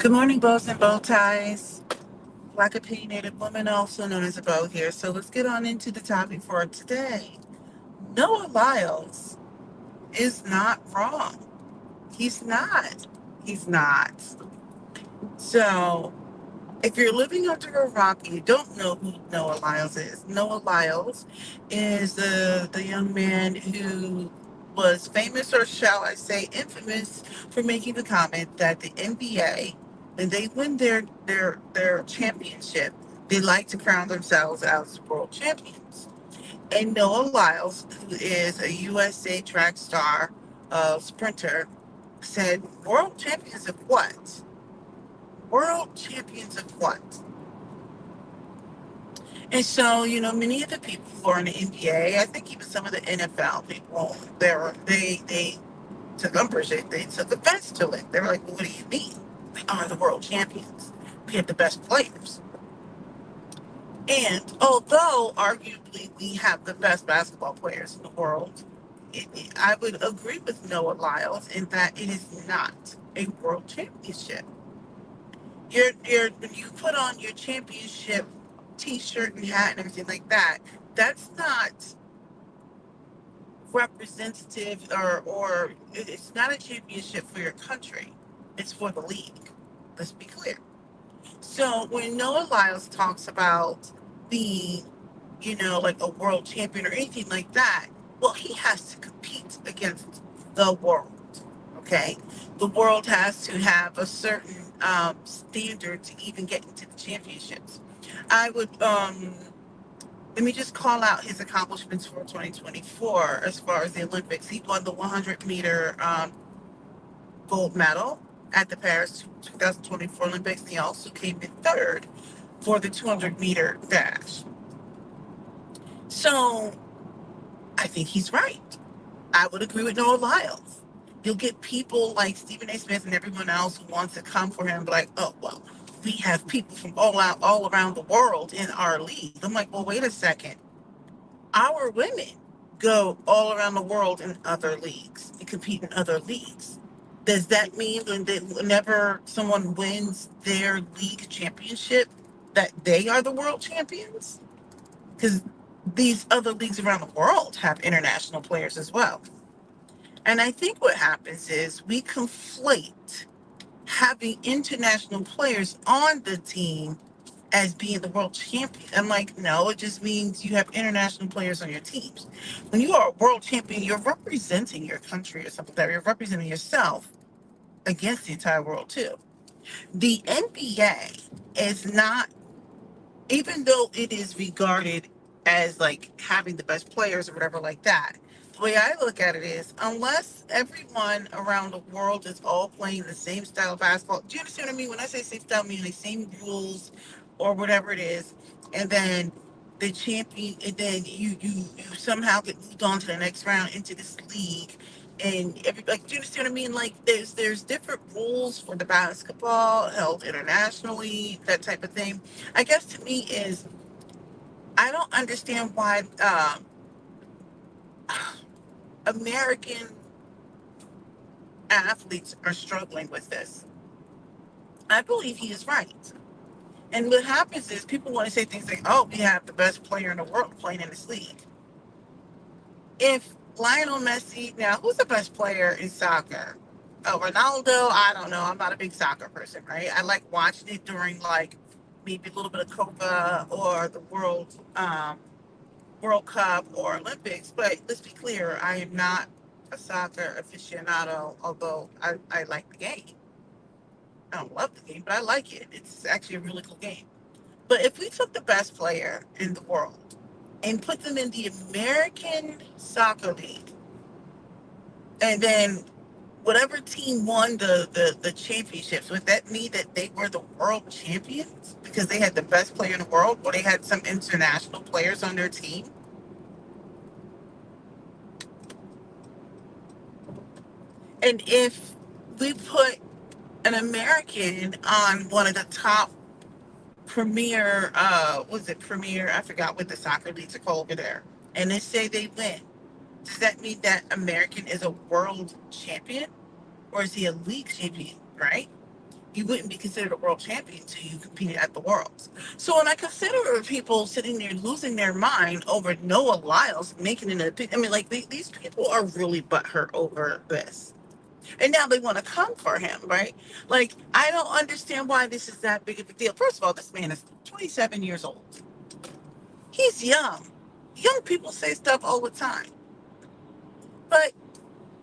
Good morning, bows and bow ties. Black opinionated woman, also known as a bow here. So let's get on into the topic for today. Noah Lyles is not wrong. He's not. He's not. So if you're living under a rock and you don't know who Noah Lyles is, Noah Lyles is the young man who was famous, or shall I say infamous, for making the comment that the NBA, when they win their championship, they like to crown themselves as world champions. And Noah Lyles, who is a USA track star, sprinter, said, "World champions of what? World champions of what?" And so, many of the people who are in the NBA, I think even some of the NFL people, they took umbrage. They took offense to it. They were like, "Well, what do you mean? We are the world champions. We have the best players." And although arguably we have the best basketball players in the world, I would agree with Noah Lyles in that it is not a world championship. When you put on your championship T-shirt and hat and everything like that, that's not representative, or it's not a championship for your country. It's for the league. Let's be clear. So when Noah Lyles talks about being, like a world champion or anything like that, well, he has to compete against the world. Okay, the world has to have a certain standard to even get into the championships. I would let me just call out his accomplishments for 2024 as far as the Olympics. He won the 100-meter gold medal at the Paris 2024 Olympics. He also came in third for the 200-meter dash. So I think he's right. I would agree with Noah Lyles. You'll get people like Stephen A. Smith and everyone else who wants to come for him and be like, "Oh, well, we have people from all around the world in our league." I'm like, "Well, wait a second. Our women go all around the world in other leagues and compete in other leagues. Does that mean that whenever someone wins their league championship, that they are the world champions? Because these other leagues around the world have international players as well." And I think what happens is we conflate having international players on the team as being the world champion. I'm like, no, it just means you have international players on your teams. When you are a world champion, you're representing your country or something like that. You're representing yourself against the entire world too. The NBA is not, even though it is regarded as like having the best players or whatever like that, the way I look at it is, unless everyone around the world is all playing the same style of basketball, do you understand what I mean? When I say same style, I mean the same rules or whatever it is, and then the champion, and then you somehow get moved on to the next round into this league, and every, like, do you understand what I mean? Like, there's different rules for the basketball held internationally, that type of thing. I guess to me is, I don't understand why American athletes are struggling with this. I believe he is right. And what happens is people want to say things like, "Oh, we have the best player in the world playing in this league." If Lionel Messi, now who's the best player in soccer? Oh, Ronaldo, I don't know. I'm not a big soccer person, right? I like watching it during like maybe a little bit of Copa or the World Cup or Olympics. But let's be clear, I am not a soccer aficionado, although I like the game. I don't love the game, but I like it. It's actually a really cool game. But if we took the best player in the world and put them in the American Soccer League, and then whatever team won the championships, would that mean that they were the world champions because they had the best player in the world, or they had some international players on their team? And if we put an American on one of the top premier, was it premier? I forgot what the soccer leagues are called over there. And they say they win. Does that mean that American is a world champion, or is he a league champion? Right? you wouldn't be considered a world champion until you competed at the Worlds. So when I consider people sitting there losing their mind over Noah Lyles making an opinion, I mean, like these people are really butthurt over this. And now they want to come for him, right? Like, I don't understand why this is that big of a deal. First of all, this man is 27 years old. He's young. Young people say stuff all the time. But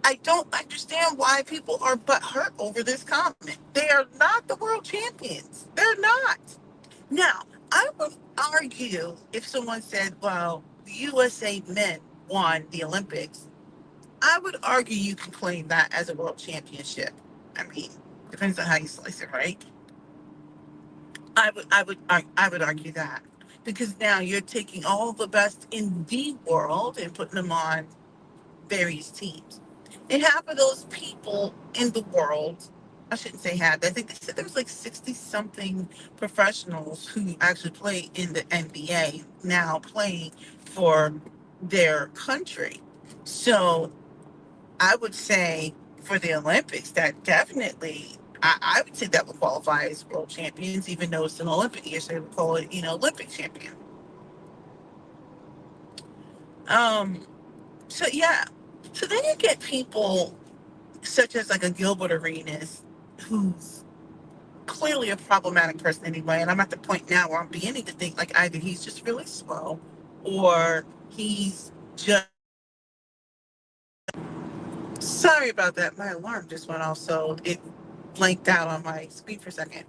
I don't understand why people are butthurt over this comment. They are not the world champions. They're not. Now, I would argue if someone said, well, the USA men won the Olympics, I would argue you can claim that as a world championship. I mean, depends on how you slice it, right? I would argue that because now you're taking all the best in the world and putting them on various teams. And half of those people in the world, I shouldn't say half, I think they said there was like 60 something professionals who actually play in the NBA now playing for their country. So I would say for the Olympics, that definitely, I would say that would qualify as world champions, even though it's an Olympic year, so they would call it, Olympic champion. Um, so yeah. So then you get people such as like a Gilbert Arenas, who's clearly a problematic person anyway. And I'm at the point now where I'm beginning to think like either he's just really slow or he's just. Sorry about that. My alarm just went off, so it blanked out on my screen for a second.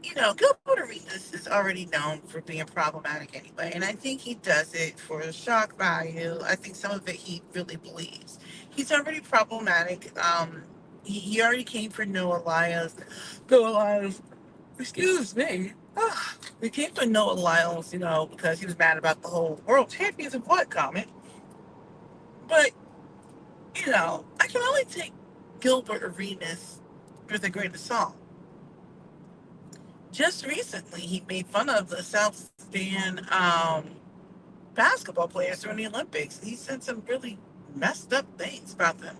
Gilbert Arenas is already known for being problematic anyway, and I think he does it for shock value. I think some of it he really believes. He's already problematic. He already came for Noah Lyles. Noah Lyles, excuse me. He came for Noah Lyles, because he was mad about the whole world champions of what comment. But, I can only take Gilbert Arenas with a grain of salt. Just recently, he made fun of the South Sudan basketball players during the Olympics. He said some really messed up things about them.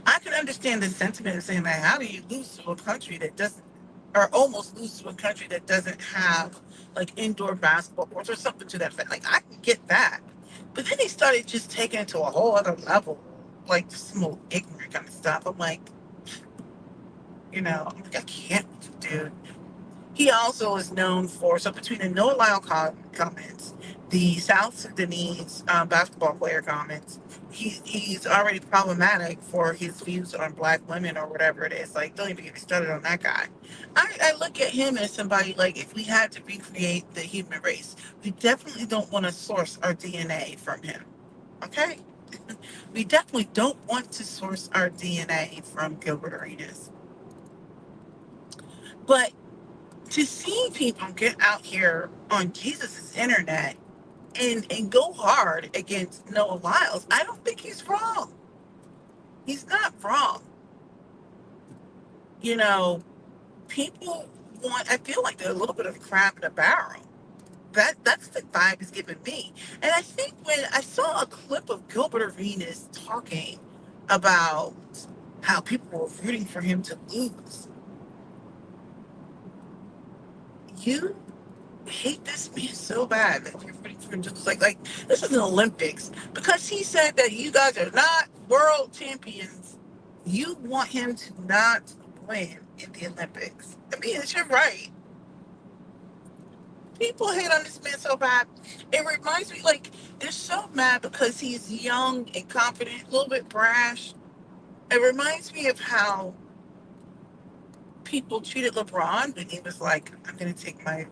I can understand the sentiment of saying that how do you lose to a country that doesn't, or almost lose to a country that doesn't have like indoor basketball courts or something to that effect. Like, I can get that. But then he started just taking it to a whole other level, like just some old ignorant kind of stuff. I'm like, I'm like, I can't, dude. He also is known for, so between the Noah Lyle comments, the South Sudanese basketball player comments, he's already problematic for his views on black women or whatever it is. Like, don't even get me started on that guy. I look at him as somebody like, if we had to recreate the human race, we definitely don't want to source our DNA from him. Okay? We definitely don't want to source our DNA from Gilbert Arenas. But to see people get out here on Jesus's internet and go hard against Noah Lyles, I don't think he's wrong. He's not wrong. You know, people I feel like they're a little bit of a crab in a barrel. That's the vibe it's giving me. And I think when I saw a clip of Gilbert Arenas talking about how people were rooting for him to lose, you hate this man so bad that you're rooting for him to lose. Like this is an Olympics. Because he said that you guys are not world champions, you want him to not win in the Olympics. I mean, it's your right. People hate on this man so bad. It reminds me, like, they're so mad because he's young and confident, a little bit brash. It reminds me of how people treated LeBron when he was like, I'm going to take my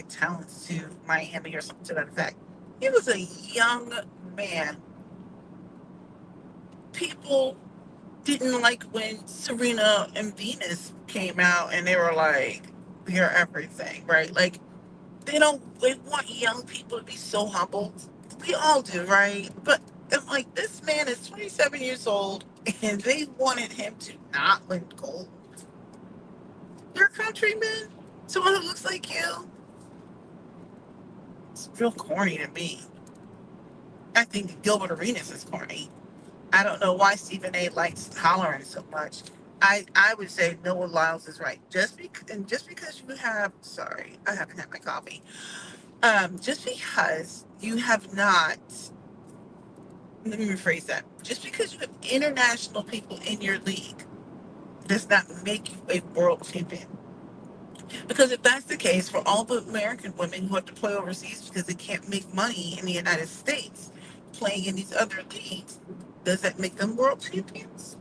talents to Miami or something to that effect. He was a young man. People didn't like when Serena and Venus came out and they were like, we are everything, right? Like, they want young people to be so humble. We all do, right? But it's like, this man is 27 years old and they wanted him to not win gold. Your countryman, someone who looks like you, it's real corny to me. I think Gilbert Arenas is corny. I don't know why Stephen A likes hollering so much. I would say Noah Lyles is right. Just because you have, sorry, I haven't had my coffee. Just because you have not, let me rephrase that. Just because you have international people in your league does not make you a world champion. Because if that's the case, for all the American women who have to play overseas because they can't make money in the United States playing in these other leagues, does that make them world champions?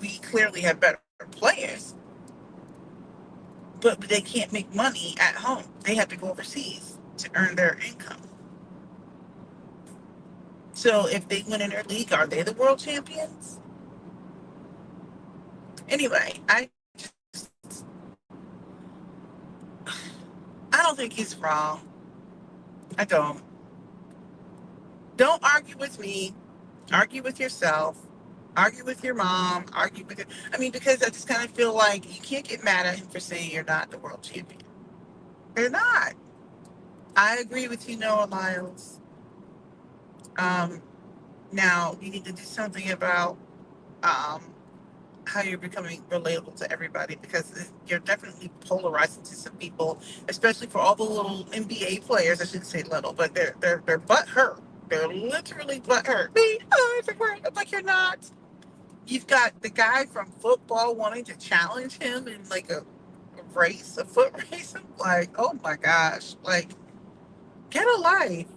We clearly have better players, but they can't make money at home. They have to go overseas to earn their income. So if they win in their league, are they the world champions? Anyway, I don't think he's wrong. I don't. Don't argue with me. Argue with yourself. Argue with your mom. Argue with I mean, because I just kind of feel like you can't get mad at him for saying you're not the world champion. You're not. I agree with you, Noah Lyles. Um, Now you need to do something about um, how you're becoming relatable to everybody because you're definitely polarizing to some people, especially for all the little NBA players. I shouldn't say little, but they're butt hurt. They're literally butt hurt. Me, oh, everywhere. I'm like, you're not. You've got the guy from football wanting to challenge him in like a race, a foot race. I'm like, oh my gosh, like get a life.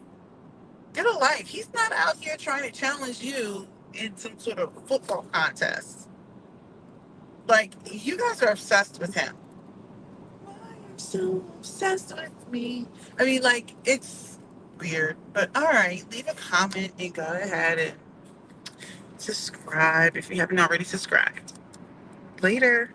Get a life. He's not out here trying to challenge you in some sort of football contest. Like, you guys are obsessed with him. Why are you so obsessed with me? I mean, like, it's weird. But all right, leave a comment and go ahead and subscribe if you haven't already subscribed. Later.